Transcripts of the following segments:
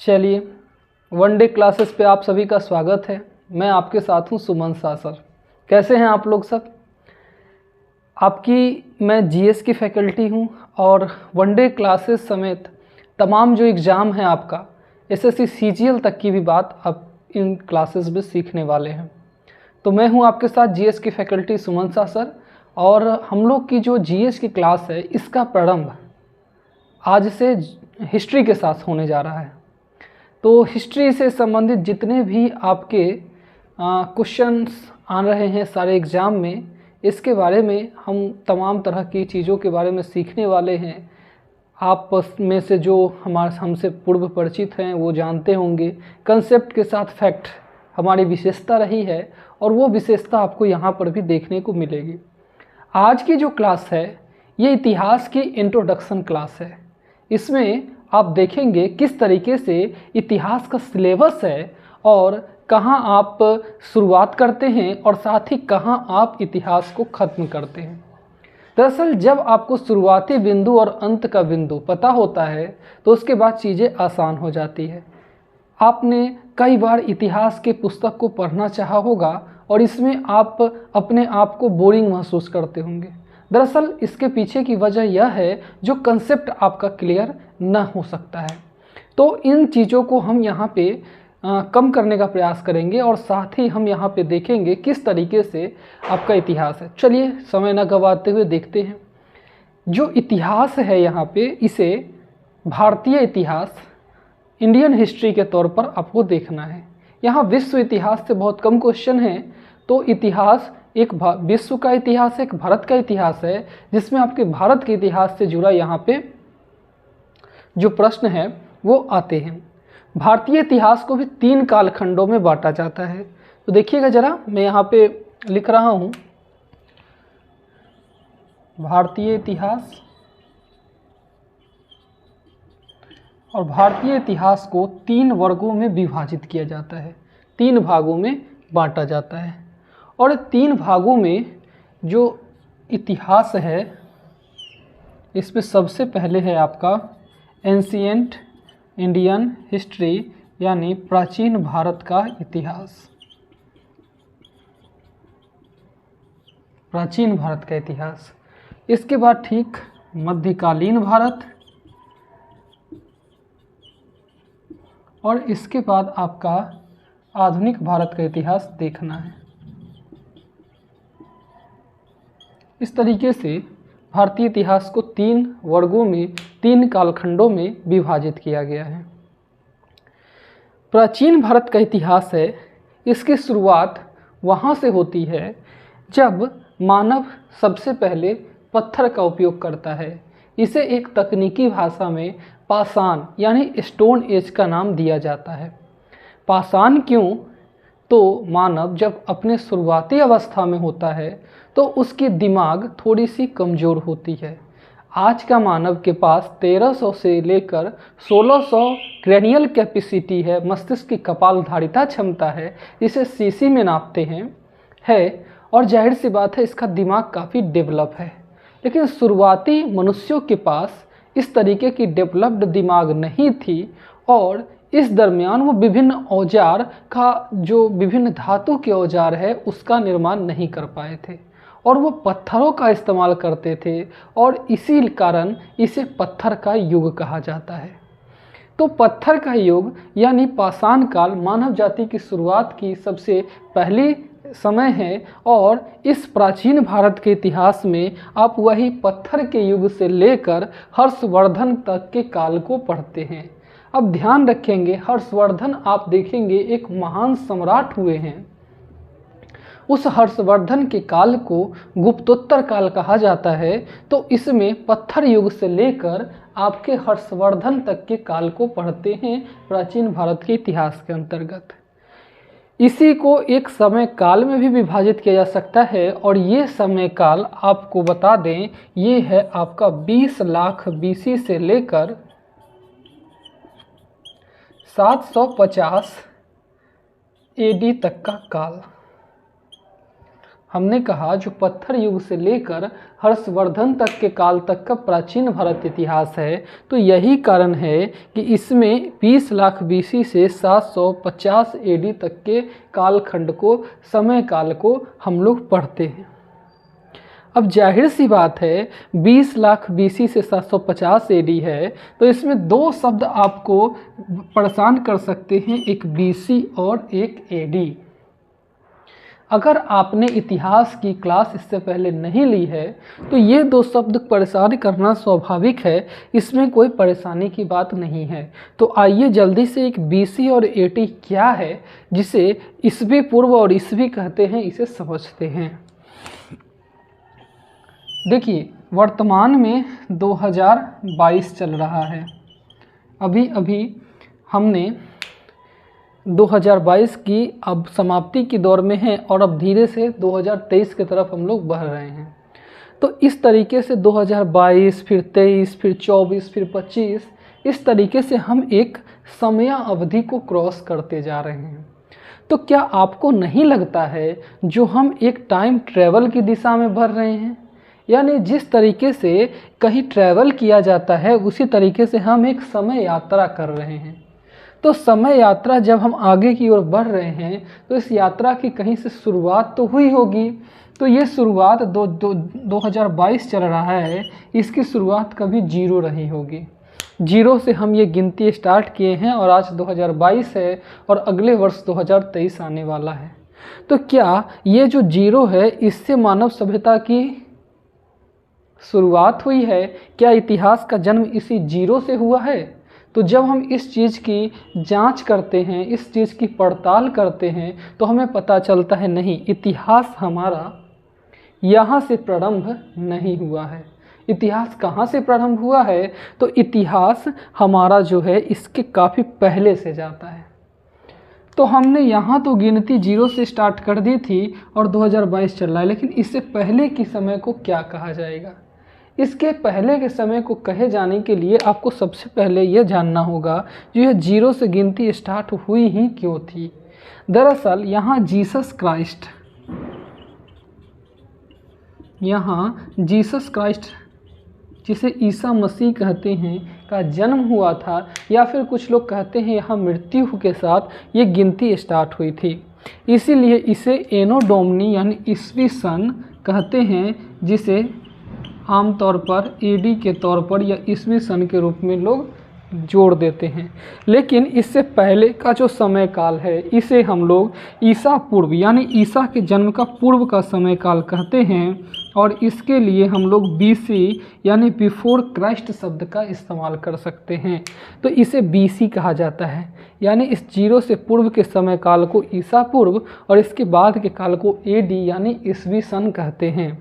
चलिए, one day classes पे आप सभी का स्वागत है। मैं आपके साथ हूँ सुमन शाह सर। कैसे हैं आप लोग सब? मैं जीएस की फैकल्टी हूँ और वनडे क्लासेस समेत तमाम जो एग्ज़ाम है आपका एसएससी सीजीएल तक की भी बात आप इन क्लासेस में सीखने वाले हैं। तो मैं हूँ आपके साथ जीएस की फैकल्टी सुमन शाह सर, और हम लोग की जो जीएस की क्लास है इसका प्रारंभ आज से हिस्ट्री के साथ होने जा रहा है। तो हिस्ट्री से संबंधित जितने भी आपके क्वेश्चंस आ रहे हैं सारे एग्ज़ाम में, इसके बारे में हम तमाम तरह की चीज़ों के बारे में सीखने वाले हैं। आप में से जो हमसे पूर्व परिचित हैं वो जानते होंगे, कंसेप्ट के साथ फैक्ट हमारी विशेषता रही है और वो विशेषता आपको यहाँ पर भी देखने को मिलेगी। आज की जो क्लास है ये इतिहास की इंट्रोडक्शन क्लास है। इसमें आप देखेंगे किस तरीके से इतिहास का सिलेबस है और कहाँ आप शुरुआत करते हैं और साथ ही कहाँ आप इतिहास को ख़त्म करते हैं। दरअसल जब आपको शुरुआती बिंदु और अंत का बिंदु पता होता है तो उसके बाद चीज़ें आसान हो जाती है। आपने कई बार इतिहास के पुस्तक को पढ़ना चाहा होगा और इसमें आप अपने आप को बोरिंग महसूस करते होंगे। दरअसल इसके पीछे की वजह यह है जो कंसेप्ट आपका क्लियर न हो सकता है। तो इन चीज़ों को हम यहाँ पे कम करने का प्रयास करेंगे और साथ ही हम यहाँ पे देखेंगे किस तरीके से आपका इतिहास है। चलिए समय न गंवाते हुए देखते हैं। जो इतिहास है यहाँ पे इसे भारतीय इतिहास, इंडियन हिस्ट्री के तौर पर आपको देखना है। यहाँ विश्व इतिहास से बहुत कम क्वेश्चन हैं, तो इतिहास एक विश्व का इतिहास है, एक भारत का इतिहास है, जिसमें आपके भारत के इतिहास से जुड़ा यहाँ पे जो प्रश्न है वो आते हैं। भारतीय इतिहास को भी 3 कालखंडों में बांटा जाता है। तो देखिएगा ज़रा, मैं यहाँ पे लिख रहा हूँ भारतीय इतिहास, और भारतीय इतिहास को 3 वर्गों में विभाजित किया जाता है, 3 भागों में बांटा जाता है। और 3 भागों में जो इतिहास है इसमें सबसे पहले है आपका एंशिएंट इंडियन हिस्ट्री, यानी प्राचीन भारत का इतिहास। प्राचीन भारत का इतिहास। इसके बाद ठीक मध्यकालीन भारत, और इसके बाद आपका आधुनिक भारत का इतिहास देखना है। इस तरीके से भारतीय इतिहास को 3 वर्गों में, 3 कालखंडों में विभाजित किया गया है। प्राचीन भारत का इतिहास है, इसकी शुरुआत वहाँ से होती है जब मानव सबसे पहले पत्थर का उपयोग करता है। इसे एक तकनीकी भाषा में पाषाण यानी स्टोन एज का नाम दिया जाता है। पाषाण क्यों? तो मानव जब अपने शुरुआती अवस्था में होता है तो उसकी दिमाग थोड़ी सी कमज़ोर होती है। आज का मानव के पास 1300 से लेकर 1600 क्रैनियल कैपेसिटी है, मस्तिष्क की कपालधारिता क्षमता है, इसे सीसी में नापते हैं और जाहिर सी बात है इसका दिमाग काफ़ी डेवलप है। लेकिन शुरुआती मनुष्यों के पास इस तरीके की डेवलप्ड दिमाग नहीं थी और इस दरमियान वो विभिन्न औजार का, जो विभिन्न धातु के औजार है, उसका निर्माण नहीं कर पाए थे और वो पत्थरों का इस्तेमाल करते थे और इसी कारण इसे पत्थर का युग कहा जाता है। तो पत्थर का युग यानी पाषाण काल मानव जाति की शुरुआत की सबसे पहली समय है और इस प्राचीन भारत के इतिहास में आप वही पत्थर के युग से लेकर हर्षवर्धन तक के काल को पढ़ते हैं। अब ध्यान रखेंगे, हर्षवर्धन आप देखेंगे एक महान सम्राट हुए हैं। उस हर्षवर्धन के काल को गुप्तोत्तर काल कहा जाता है। तो इसमें पत्थर युग से लेकर आपके हर्षवर्धन तक के काल को पढ़ते हैं प्राचीन भारत के इतिहास के अंतर्गत। इसी को एक समय काल में भी विभाजित किया जा सकता है और ये समय काल आपको बता दें, ये है आपका 20 लाख बीसी से लेकर 750 एडी तक का काल। हमने कहा जो पत्थर युग से लेकर हर्षवर्धन तक के काल तक का प्राचीन भारत इतिहास है, तो यही कारण है कि इसमें 20 लाख BC से 750 AD तक के कालखंड को, समय काल को हम लोग पढ़ते हैं। अब जाहिर सी बात है 20 लाख BC से 750 AD है, तो इसमें दो शब्द आपको परेशान कर सकते हैं, एक BC और एक AD। अगर आपने इतिहास की क्लास इससे पहले नहीं ली है तो ये दो शब्द परेशान करना स्वाभाविक है, इसमें कोई परेशानी की बात नहीं है। तो आइए जल्दी से एक BC और AD क्या है, जिसे ईस्वी पूर्व और ईस्वी कहते हैं, इसे समझते हैं। देखिए वर्तमान में 2022 चल रहा है। अभी अभी हमने 2022 की अब समाप्ति की दौर में है और अब धीरे से 2023 की तरफ हम लोग बढ़ रहे हैं। तो इस तरीके से 2022, फिर 23, फिर 24, फिर 25, इस तरीके से हम एक समय अवधि को क्रॉस करते जा रहे हैं। तो क्या आपको नहीं लगता है जो हम एक टाइम ट्रैवल की दिशा में बढ़ रहे हैं? यानी जिस तरीके से कहीं ट्रैवल किया जाता है उसी तरीके से हम एक समय यात्रा कर रहे हैं। तो समय यात्रा जब हम आगे की ओर बढ़ रहे हैं तो इस यात्रा की कहीं से शुरुआत तो हुई होगी। तो ये शुरुआत 2022 चल रहा है, इसकी शुरुआत कभी 0 रही होगी। 0 से हम ये गिनती स्टार्ट किए हैं और आज 2022 है और अगले वर्ष 2023 आने वाला है। तो क्या ये जो 0 है इससे मानव सभ्यता की शुरुआत हुई है? क्या इतिहास का जन्म इसी 0 से हुआ है? तो जब हम इस चीज़ की जांच करते हैं, इस चीज़ की पड़ताल करते हैं, तो हमें पता चलता है नहीं, इतिहास हमारा यहाँ से प्रारंभ नहीं हुआ है। इतिहास कहाँ से प्रारंभ हुआ है? तो इतिहास हमारा जो है इसके काफ़ी पहले से जाता है। तो हमने यहाँ तो गिनती 0 से स्टार्ट कर दी थी और 2022 चल रहा है, लेकिन इससे पहले के समय को क्या कहा जाएगा? इसके पहले के समय को कहे जाने के लिए आपको सबसे पहले ये जानना होगा जो यह 0 से गिनती स्टार्ट हुई ही क्यों थी। दरअसल यहाँ जीसस क्राइस्ट जिसे ईसा मसीह कहते हैं का जन्म हुआ था, या फिर कुछ लोग कहते हैं यहाँ मृत्यु के साथ ये गिनती स्टार्ट हुई थी। इसीलिए इसे एनो डोमिनी यानी ईस्वी सन कहते हैं, जिसे आमतौर पर AD के तौर पर या ईस्वी सन के रूप में लोग जोड़ देते हैं। लेकिन इससे पहले का जो समय काल है इसे हम लोग ईसा पूर्व यानी ईसा के जन्म का पूर्व का समय काल कहते हैं, और इसके लिए हम लोग BC यानी बिफोर क्राइस्ट शब्द का इस्तेमाल कर सकते हैं। तो इसे BC कहा जाता है, यानी इस 0 से पूर्व के समय काल को ईसा पूर्व और इसके बाद के काल को AD यानी ईस्वी सन कहते हैं।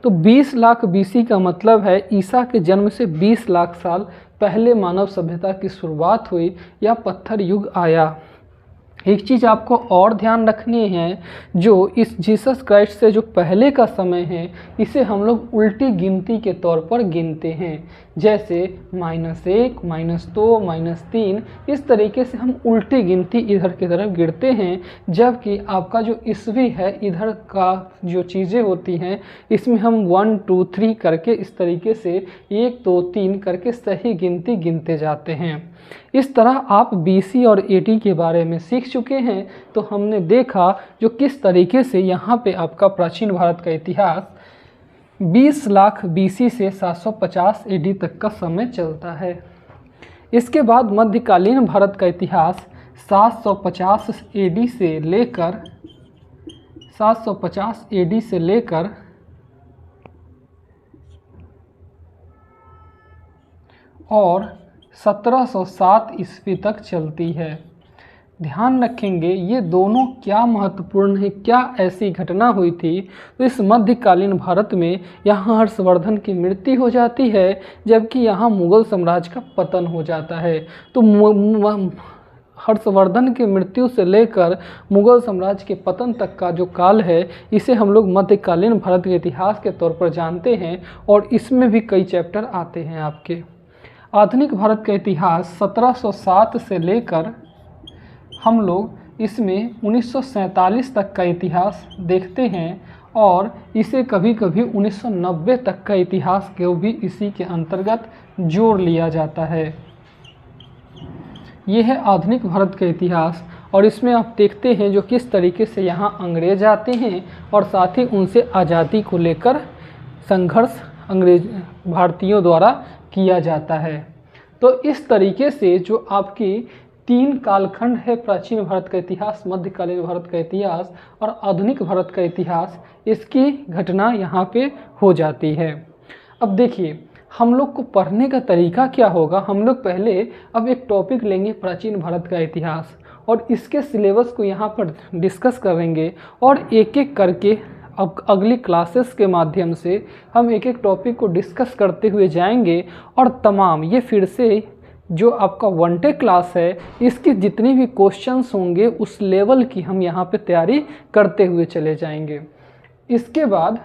तो 20 लाख BC का मतलब है ईसा के जन्म से 20 लाख साल पहले मानव सभ्यता की शुरुआत हुई या पत्थर युग आया। एक चीज़ आपको और ध्यान रखनी है, जो इस जीसस क्राइस्ट से जो पहले का समय है इसे हम लोग उल्टी गिनती के तौर पर गिनते हैं, जैसे -1, -2, -3, इस तरीके से हम उल्टी गिनती इधर की तरफ गिनते हैं। जबकि आपका जो ईस्वी है इधर का जो चीज़ें होती हैं इसमें हम 1, 2, 3 करके इस तरीके से 1, 2, 3 करके सही गिनती गिनते जाते हैं। इस तरह आप BC और AD के बारे में सीख चुके हैं। तो हमने देखा जो किस तरीके से यहाँ पे आपका प्राचीन भारत का इतिहास 20 लाख BC से 750 AD तक का समय चलता है। इसके बाद मध्यकालीन भारत का इतिहास 750 AD से लेकर और 1707 ईस्वी तक चलती है। ध्यान रखेंगे ये दोनों क्या महत्वपूर्ण है, क्या ऐसी घटना हुई थी। तो इस मध्यकालीन भारत में यहाँ हर्षवर्धन की मृत्यु हो जाती है, जबकि यहाँ मुगल साम्राज्य का पतन हो जाता है। तो हर्षवर्धन की मृत्यु से लेकर मुगल साम्राज्य के पतन तक का जो काल है इसे हम लोग मध्यकालीन भारत के इतिहास के तौर पर जानते हैं, और इसमें भी कई चैप्टर आते हैं आपके। आधुनिक भारत का इतिहास 1707 से लेकर हम लोग इसमें 1947 तक का इतिहास देखते हैं, और इसे कभी कभी 1990 तक का इतिहास को भी इसी के अंतर्गत जोड़ लिया जाता है। ये है आधुनिक भारत का इतिहास और इसमें आप देखते हैं जो किस तरीके से यहाँ अंग्रेज आते हैं और साथ ही उनसे आज़ादी को लेकर संघर्ष अंग्रेज भारतीयों द्वारा किया जाता है। तो इस तरीके से जो आपकी 3 कालखंड है, प्राचीन भारत का इतिहास, मध्यकालीन भारत का इतिहास और आधुनिक भारत का इतिहास, इसकी घटना यहाँ पे हो जाती है। अब देखिए हम लोग को पढ़ने का तरीका क्या होगा। हम लोग पहले अब एक टॉपिक लेंगे प्राचीन भारत का इतिहास और इसके सिलेबस को यहाँ पर डिस्कस करेंगे और एक एक करके अब अगली क्लासेस के माध्यम से हम एक एक टॉपिक को डिस्कस करते हुए जाएंगे और तमाम ये फिर से जो आपका 1 डे क्लास है इसकी जितनी भी क्वेश्चंस होंगे उस लेवल की हम यहाँ पे तैयारी करते हुए चले जाएंगे। इसके बाद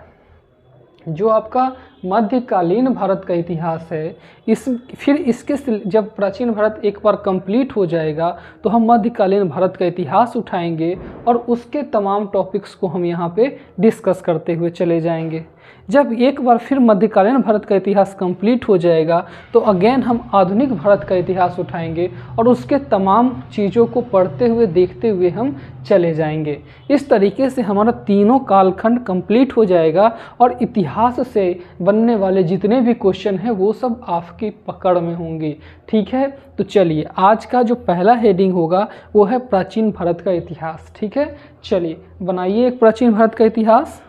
जो आपका मध्यकालीन भारत का इतिहास है फिर इसके जब प्राचीन भारत एक बार कंप्लीट हो जाएगा तो हम मध्यकालीन भारत का इतिहास उठाएंगे और उसके तमाम टॉपिक्स को हम यहाँ पे डिस्कस करते हुए चले जाएंगे। जब एक बार फिर मध्यकालीन भारत का इतिहास कंप्लीट हो जाएगा तो अगेन हम आधुनिक भारत का इतिहास उठाएंगे और उसके तमाम चीज़ों को पढ़ते हुए देखते हुए हम चले जाएंगे। इस तरीके से हमारा तीनों कालखंड कंप्लीट हो जाएगा और इतिहास से बनने वाले जितने भी क्वेश्चन हैं वो सब आपकी पकड़ में होंगे। ठीक है, तो चलिए आज का जो पहला हेडिंग होगा वो है प्राचीन भारत का इतिहास। ठीक है, चलिए बनाइए एक प्राचीन भारत का इतिहास।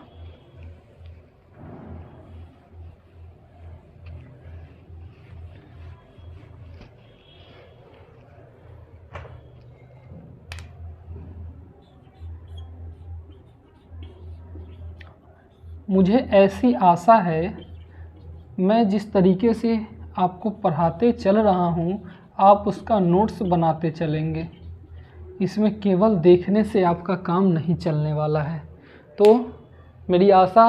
मुझे ऐसी आशा है मैं जिस तरीके से आपको पढ़ाते चल रहा हूँ आप उसका नोट्स बनाते चलेंगे। इसमें केवल देखने से आपका काम नहीं चलने वाला है। तो मेरी आशा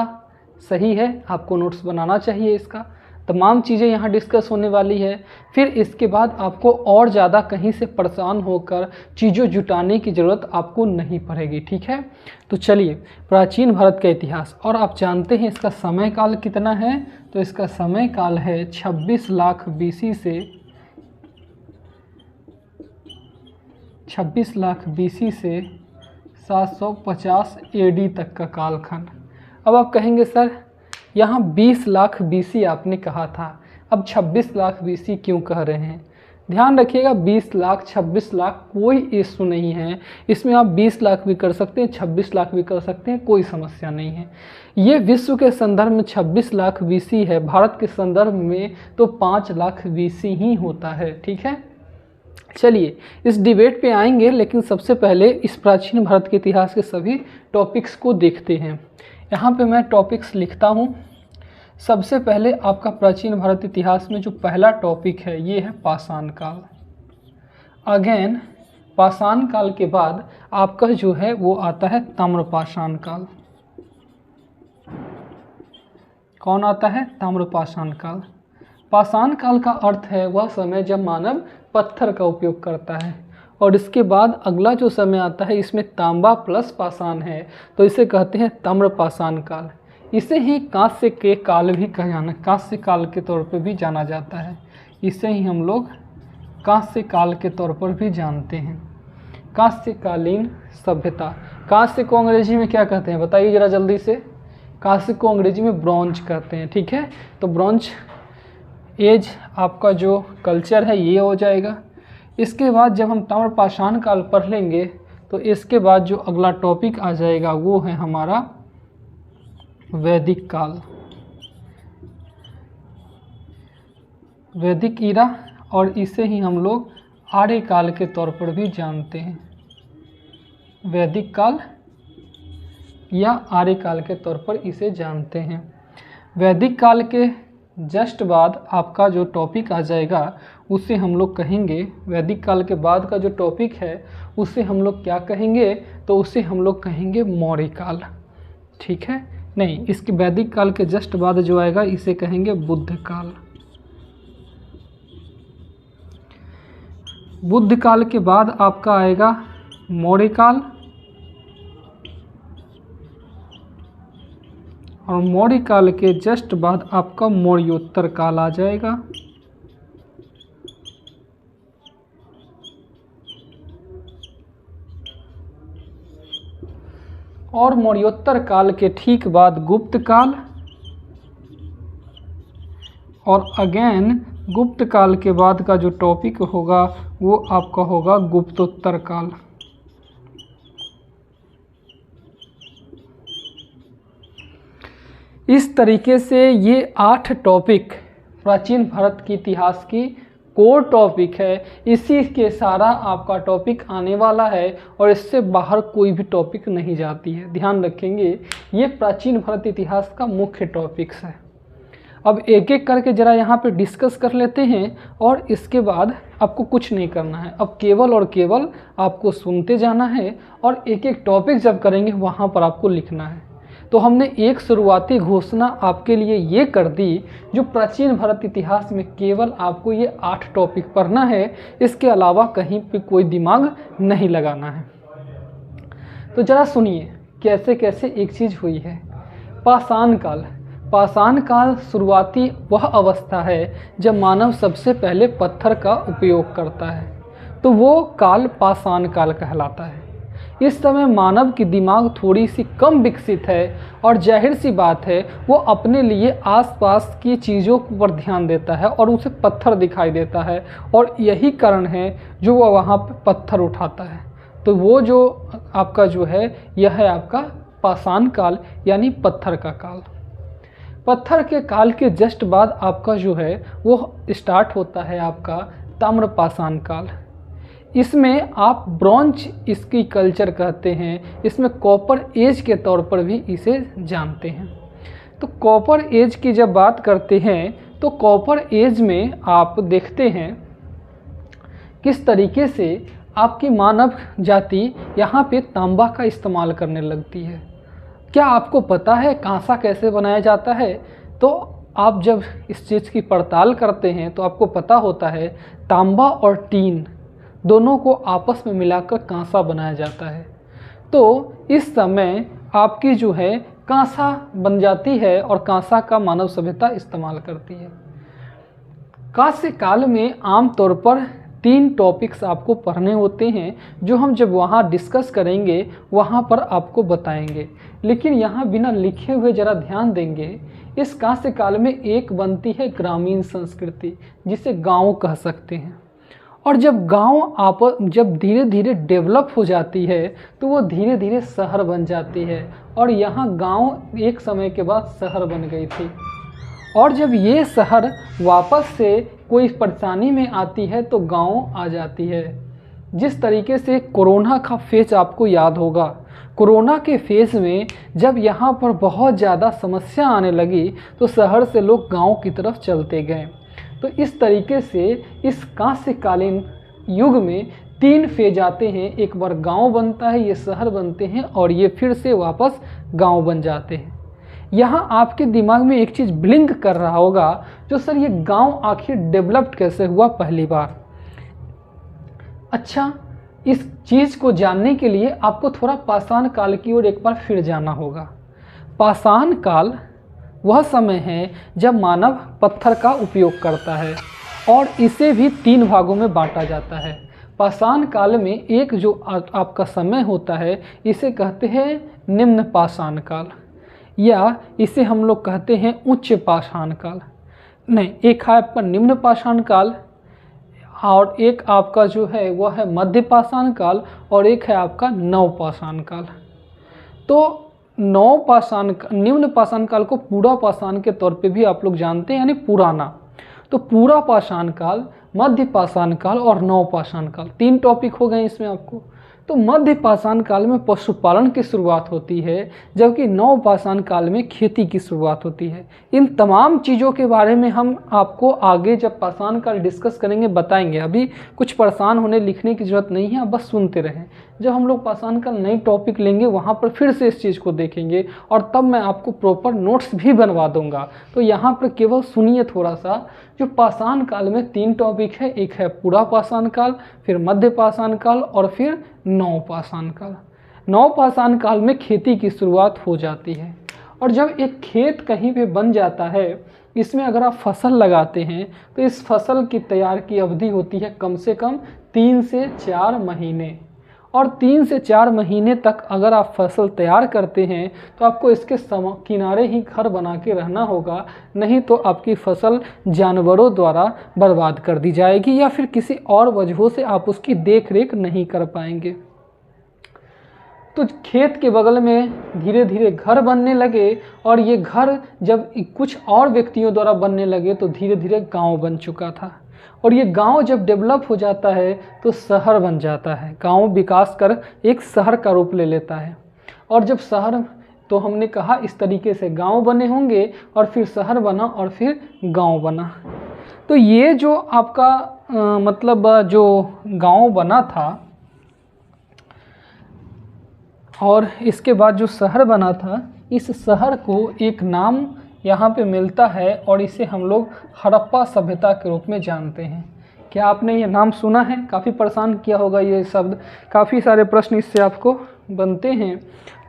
सही है, आपको नोट्स बनाना चाहिए। इसका तमाम चीज़ें यहाँ डिस्कस होने वाली है। फिर इसके बाद आपको और ज़्यादा कहीं से परेशान होकर चीज़ों जुटाने की ज़रूरत आपको नहीं पड़ेगी। ठीक है, तो चलिए प्राचीन भारत का इतिहास। और आप जानते हैं इसका समय काल कितना है, तो इसका समय काल है 26 लाख BC से 750 AD तक का कालखंड। अब आप कहेंगे सर यहाँ 20 लाख BC आपने कहा था, अब 26 लाख BC क्यों कह रहे हैं। ध्यान रखिएगा 20 लाख 26 लाख कोई इशू नहीं है। इसमें आप 20 लाख भी कर सकते हैं, 26 लाख भी कर सकते हैं, कोई समस्या नहीं है। ये विश्व के संदर्भ में 26 लाख BC है, भारत के संदर्भ में तो 5 लाख BC ही होता है। ठीक है, चलिए इस डिबेट पे आएंगे, लेकिन सबसे पहले इस प्राचीन भारत के इतिहास के सभी टॉपिक्स को देखते हैं। यहाँ पे मैं टॉपिक्स लिखता हूँ। सबसे पहले आपका प्राचीन भारत इतिहास में जो पहला टॉपिक है ये है पाषाण काल। अगेन पाषाण काल के बाद आपका जो है वो आता है ताम्रपाषाण काल। कौन आता है? ताम्रपाषाण काल। पाषाण काल का अर्थ है वह समय जब मानव पत्थर का उपयोग करता है। और इसके बाद अगला जो समय आता है इसमें तांबा प्लस पाषाण है, तो इसे कहते हैं ताम्रपाषाण काल। इसे ही कांस्य के काल भी कांस्य काल के तौर पर भी जाना जाता है। इसे ही हम लोग कांस्य काल के तौर पर भी जानते हैं। कांस्यकालीन सभ्यता। कांस्य को अंग्रेजी में क्या कहते हैं बताइए ज़रा जल्दी से। कांस्य को अंग्रेजी में ब्रॉन्ज कहते हैं। ठीक है, तो ब्रॉन्ज एज आपका जो कल्चर है ये हो जाएगा। इसके बाद जब हम ताम्रपाषाण काल पढ़ लेंगे तो इसके बाद जो अगला टॉपिक आ जाएगा वो है हमारा वैदिक काल। वैदिक ईरा, और इसे ही हम लोग आर्य काल के तौर पर भी जानते हैं। वैदिक काल या आर्य काल के तौर पर इसे जानते हैं। वैदिक काल के जस्ट बाद आपका जो टॉपिक आ जाएगा उसे हम लोग कहेंगे, वैदिक काल के बाद का जो टॉपिक है उसे हम लोग क्या कहेंगे, तो उसे हम लोग कहेंगे मौर्य काल। ठीक है, नहीं, इसके वैदिक काल के जस्ट बाद जो आएगा इसे कहेंगे बुद्ध काल। बुद्ध काल के बाद आपका आएगा मौर्य काल। और मौर्य काल के जस्ट बाद आपका मौर्योत्तर काल आ जाएगा। और मौर्योत्तर काल के ठीक बाद गुप्त काल, और अगेन गुप्त काल के बाद का जो टॉपिक होगा वो आपका होगा गुप्तोत्तर काल। इस तरीके से ये 8 टॉपिक प्राचीन भारत के इतिहास की कोर टॉपिक है। इसी के सारा आपका टॉपिक आने वाला है और इससे बाहर कोई भी टॉपिक नहीं जाती है, ध्यान रखेंगे। ये प्राचीन भारत इतिहास का मुख्य टॉपिक्स है। अब एक एक करके ज़रा यहाँ पे डिस्कस कर लेते हैं और इसके बाद आपको कुछ नहीं करना है, अब केवल और केवल आपको सुनते जाना है और एक एक टॉपिक जब करेंगे वहाँ पर आपको लिखना है। तो हमने एक शुरुआती घोषणा आपके लिए ये कर दी, जो प्राचीन भारत इतिहास में केवल आपको ये 8 टॉपिक पढ़ना है, इसके अलावा कहीं पे कोई दिमाग नहीं लगाना है। तो ज़रा सुनिए कैसे कैसे एक चीज़ हुई है। पाषाण काल। पाषाण काल शुरुआती वह अवस्था है जब मानव सबसे पहले पत्थर का उपयोग करता है, तो वो काल पाषाण काल कहलाता है। इस समय मानव की दिमाग थोड़ी सी कम विकसित है और जाहिर सी बात है वो अपने लिए आसपास की चीज़ों पर ध्यान देता है और उसे पत्थर दिखाई देता है, और यही कारण है जो वह वहाँ पर पत्थर उठाता है। तो वो जो आपका जो है यह है आपका पाषाण काल, यानी पत्थर का काल। पत्थर के काल के जस्ट बाद आपका जो है वो स्टार्ट होता है आपका ताम्रपाषाण काल। इसमें आप ब्रॉन्ज इसकी कल्चर कहते हैं, इसमें कॉपर एज के तौर पर भी इसे जानते हैं। तो कॉपर एज की जब बात करते हैं तो कॉपर एज में आप देखते हैं किस तरीके से आपकी मानव जाति यहाँ पे तांबा का इस्तेमाल करने लगती है। क्या आपको पता है कांसा कैसे बनाया जाता है? तो आप जब इस चीज़ की पड़ताल करते हैं तो आपको पता होता है तांबा और टीन दोनों को आपस में मिलाकर कांसा बनाया जाता है। तो इस समय आपकी जो है कांसा बन जाती है और कांसा का मानव सभ्यता इस्तेमाल करती है। कांस्य काल में आमतौर पर 3 टॉपिक्स आपको पढ़ने होते हैं, जो हम जब वहाँ डिस्कस करेंगे वहाँ पर आपको बताएंगे। लेकिन यहाँ बिना लिखे हुए ज़रा ध्यान देंगे, इस कांस्य काल में एक बनती है ग्रामीण संस्कृति, जिसे गाँव कह सकते हैं। और जब गांव जब धीरे धीरे डेवलप हो जाती है तो वो धीरे धीरे शहर बन जाती है, और यहाँ गांव एक समय के बाद शहर बन गई थी। और जब ये शहर वापस से कोई परेशानी में आती है तो गांव आ जाती है। जिस तरीके से कोरोना का फेज आपको याद होगा, कोरोना के फेज में जब यहाँ पर बहुत ज़्यादा समस्या आने लगी तो शहर से लोग गांव की तरफ चलते गए। तो इस तरीके से इस कांस्यकालीन युग में 3 फेज आते हैं। एक बार गांव बनता है, ये शहर बनते हैं, और ये फिर से वापस गांव बन जाते हैं। यहाँ आपके दिमाग में एक चीज़ ब्लिंक कर रहा होगा, जो सर ये गांव आखिर डेवलप्ड कैसे हुआ पहली बार। अच्छा, इस चीज़ को जानने के लिए आपको थोड़ा पाषाण काल की ओर एक बार फिर जाना होगा। पाषाण काल वह समय है जब मानव पत्थर का उपयोग करता है, और इसे भी 3 भागों में बांटा जाता है। पाषाण काल में एक जो आपका समय होता है इसे कहते हैं निम्न पाषाण काल, या इसे हम लोग कहते हैं उच्च पाषाण काल। नहीं, एक है आपका निम्न पाषाण काल, और एक आपका जो है वह है मध्य पाषाण काल, और एक है आपका नव पाषाण काल। तो निम्न पाषाण काल को पूरा पाषाण के तौर पे भी आप लोग जानते हैं, यानी पुराना। तो पूरा पाषाण काल, मध्य पाषाण काल और नव पाषाण काल, 3 टॉपिक हो गए इसमें आपको। तो मध्य पाषाण काल में पशुपालन की शुरुआत होती है, जबकि नव पाषाण काल में खेती की शुरुआत होती है। इन तमाम चीज़ों के बारे में हम आपको आगे जब पाषाण काल डिस्कस करेंगे बताएंगे। अभी कुछ परेशान होने लिखने की ज़रूरत नहीं है, आप बस सुनते रहें। जब हम लोग पाषाण काल नई टॉपिक लेंगे वहाँ पर फिर से इस चीज़ को देखेंगे, और तब मैं आपको प्रॉपर नोट्स भी बनवा दूंगा। तो यहाँ पर केवल सुनिए थोड़ा सा। जो पाषाण काल में 3 टॉपिक है, एक है पूरा पाषाण काल, फिर मध्य पाषाण काल और फिर नव पाषाण काल। नव पाषाण काल में खेती की शुरुआत हो जाती है, और जब एक खेत कहीं पे बन जाता है, इसमें अगर आप फसल लगाते हैं तो इस फसल की तैयार की अवधि होती है कम से कम 3 से 4 महीने। और 3 से 4 महीने तक अगर आप फसल तैयार करते हैं तो आपको इसके किनारे ही घर बना के रहना होगा, नहीं तो आपकी फसल जानवरों द्वारा बर्बाद कर दी जाएगी या फिर किसी और वजहों से आप उसकी देख रेख नहीं कर पाएंगे। तो खेत के बगल में धीरे धीरे घर बनने लगे और ये घर जब कुछ और व्यक्तियों द्वारा बनने लगे तो धीरे धीरे गांव बन चुका था। और ये गांव जब डेवलप हो जाता है तो शहर बन जाता है। गांव विकास कर एक शहर का रूप ले लेता है। और जब शहर, तो हमने कहा इस तरीके से गांव बने होंगे और फिर शहर बना और फिर गांव बना। तो ये जो आपका मतलब जो गांव बना था और इसके बाद जो शहर बना था, इस शहर को एक नाम यहाँ पे मिलता है और इसे हम लोग हड़प्पा सभ्यता के रूप में जानते हैं। क्या आपने ये नाम सुना है? काफ़ी परेशान किया होगा ये शब्द, काफ़ी सारे प्रश्न इससे आपको बनते हैं।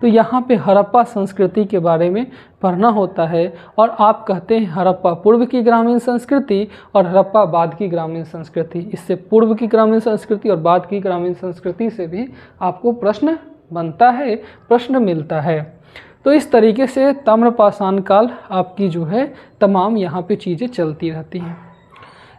तो यहाँ पे हड़प्पा संस्कृति के बारे में पढ़ना होता है और आप कहते हैं हड़प्पा पूर्व की ग्रामीण संस्कृति और हड़प्पा बाद की ग्रामीण संस्कृति। इससे पूर्व की ग्रामीण संस्कृति और बाद की ग्रामीण संस्कृति से भी आपको प्रश्न बनता है, प्रश्न मिलता है। तो इस तरीके से ताम्रपाषाण काल आपकी जो है तमाम यहाँ पे चीज़ें चलती रहती हैं।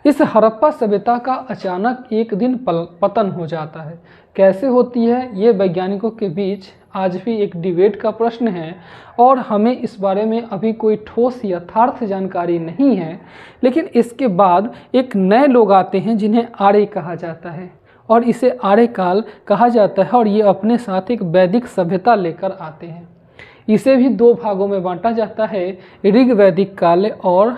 इस हड़प्पा सभ्यता का अचानक एक दिन पतन हो जाता है। कैसे होती है ये वैज्ञानिकों के बीच आज भी एक डिबेट का प्रश्न है और हमें इस बारे में अभी कोई ठोस यथार्थ जानकारी नहीं है। लेकिन इसके बाद एक नए लोग आते हैं जिन्हें आर्य कहा जाता है और इसे आर्य काल कहा जाता है और ये अपने साथ एक वैदिक सभ्यता लेकर आते हैं। इसे भी 2 भागों में बांटा जाता है, ऋग वैदिक काल और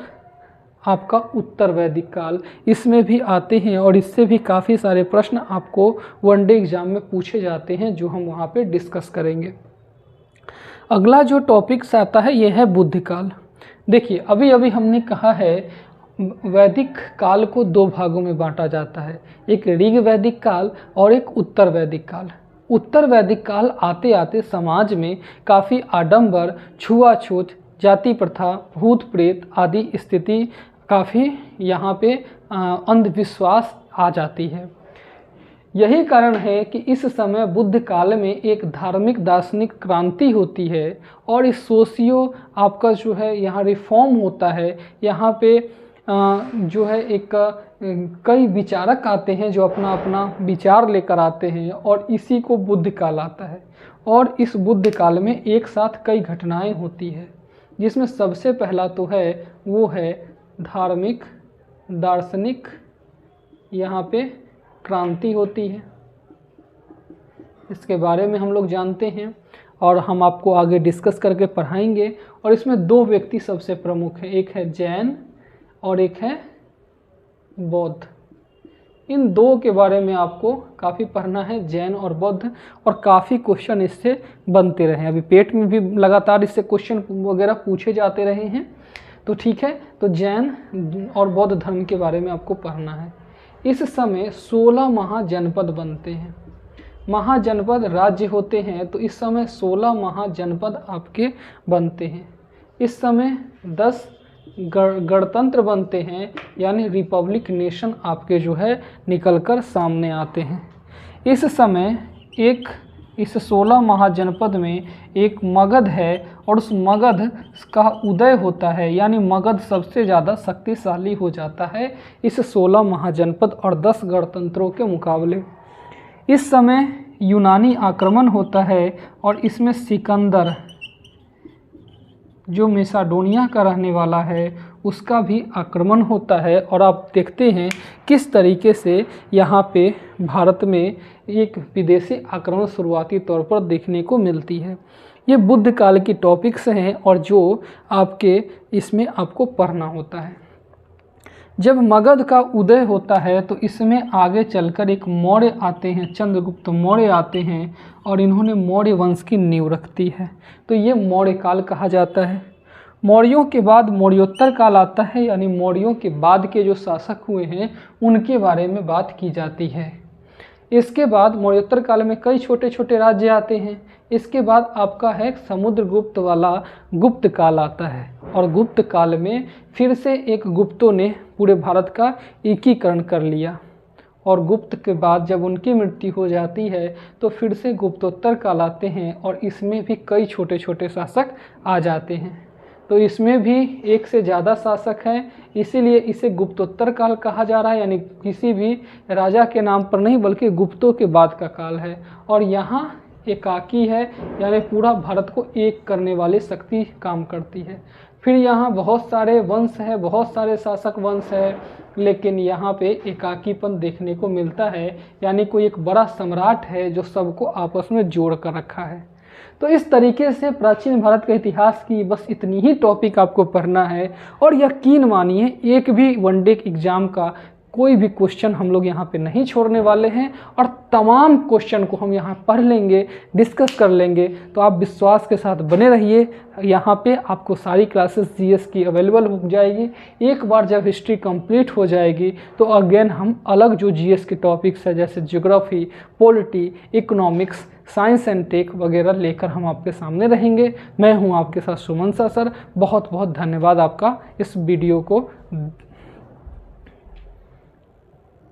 आपका उत्तर वैदिक काल। इसमें भी आते हैं और इससे भी काफ़ी सारे प्रश्न आपको वनडे एग्जाम में पूछे जाते हैं जो हम वहाँ पे डिस्कस करेंगे। अगला जो टॉपिक्स आता है ये है बुद्ध काल। देखिए अभी अभी हमने कहा है वैदिक काल को 2 भागों में बांटा जाता है, एक ऋग वैदिक काल और एक उत्तर वैदिक काल। उत्तर वैदिक काल आते आते समाज में काफ़ी आडंबर, छुआछूत, जाति प्रथा, भूत प्रेत आदि स्थिति काफ़ी यहाँ पे अंधविश्वास आ जाती है। यही कारण है कि इस समय बुद्ध काल में एक धार्मिक दार्शनिक क्रांति होती है और इस सोशियो आपका जो है यहाँ रिफॉर्म होता है। यहाँ पे जो है एक कई विचारक आते हैं जो अपना अपना विचार लेकर आते हैं और इसी को बुद्ध काल आता है। और इस बुद्ध काल में एक साथ कई घटनाएं होती है जिसमें सबसे पहला तो है वो है धार्मिक दार्शनिक यहाँ पे क्रांति होती है। इसके बारे में हम लोग जानते हैं और हम आपको आगे डिस्कस करके पढ़ाएंगे। और इसमें 2 व्यक्ति सबसे प्रमुख हैं, एक है जैन और एक है बौद्ध। इन 2 के बारे में आपको काफ़ी पढ़ना है, जैन और बौद्ध, और काफ़ी क्वेश्चन इससे बनते रहे। अभी पेट में भी लगातार इससे क्वेश्चन वगैरह पूछे जाते रहे हैं। तो ठीक है, तो जैन और बौद्ध धर्म के बारे में आपको पढ़ना है। इस समय 16 महाजनपद बनते हैं। महाजनपद राज्य होते हैं, तो इस समय 16 महाजनपद आपके बनते हैं। इस समय 10 गणतंत्र बनते हैं, यानी रिपब्लिक नेशन आपके जो है निकलकर सामने आते हैं। इस समय इस 16 महाजनपद में एक मगध है और उस मगध का उदय होता है, यानी मगध सबसे ज़्यादा शक्तिशाली हो जाता है इस 16 महाजनपद और 10 गणतंत्रों के मुकाबले। इस समय यूनानी आक्रमण होता है और इसमें सिकंदर जो मैसेडोनिया का रहने वाला है उसका भी आक्रमण होता है। और आप देखते हैं किस तरीके से यहाँ पे भारत में एक विदेशी आक्रमण शुरुआती तौर पर देखने को मिलती है। ये बुद्ध काल की टॉपिक्स हैं और जो आपके इसमें आपको पढ़ना होता है। जब मगध का उदय होता है तो इसमें आगे चलकर एक मौर्य आते हैं, चंद्रगुप्त मौर्य आते हैं और इन्होंने मौर्य वंश की नींव रखती है। तो ये मौर्य काल कहा जाता है। मौर्यों के बाद मौर्योत्तर काल आता है, यानी मौर्यों के बाद के जो शासक हुए हैं उनके बारे में बात की जाती है। इसके बाद मौर्योत्तर काल में कई छोटे छोटे राज्य आते हैं। इसके बाद आपका है समुद्रगुप्त वाला गुप्त काल आता है, और गुप्त काल में फिर से एक गुप्तों ने पूरे भारत का एकीकरण कर लिया, और गुप्त के बाद जब उनकी मृत्यु हो जाती है तो फिर से गुप्तोत्तर काल आते हैं, और इसमें भी कई छोटे छोटे शासक आ जाते हैं। तो इसमें भी एक से ज़्यादा शासक हैं, इसीलिए इसे गुप्तोत्तर काल कहा जा रहा है, यानी किसी भी राजा के नाम पर नहीं बल्कि गुप्तों के बाद का काल है। और यहाँ एकाकी है, यानी पूरा भारत को एक करने वाली शक्ति काम करती है। फिर यहाँ बहुत सारे वंश हैं, बहुत सारे शासक वंश हैं, लेकिन यहाँ पे एकाकीपन देखने को मिलता है, यानी कोई एक बड़ा सम्राट है जो सबको आपस में जोड़ कर रखा है। तो इस तरीके से प्राचीन भारत के इतिहास की बस इतनी ही टॉपिक आपको पढ़ना है, और यकीन मानिए एक भी वनडे एग्ज़ाम का कोई भी क्वेश्चन हम लोग यहाँ पे नहीं छोड़ने वाले हैं, और तमाम क्वेश्चन को हम यहाँ पढ़ लेंगे, डिस्कस कर लेंगे। तो आप विश्वास के साथ बने रहिए, यहाँ पे आपको सारी क्लासेस जीएस की अवेलेबल हो जाएगी। एक बार जब हिस्ट्री कंप्लीट हो जाएगी तो अगेन हम अलग जो जीएस के टॉपिक्स है जैसे geography, polity, economics, science and tech वगैरह लेकर हम आपके सामने रहेंगे। मैं हूँ आपके साथ सुमन सा सर। बहुत बहुत धन्यवाद आपका इस वीडियो को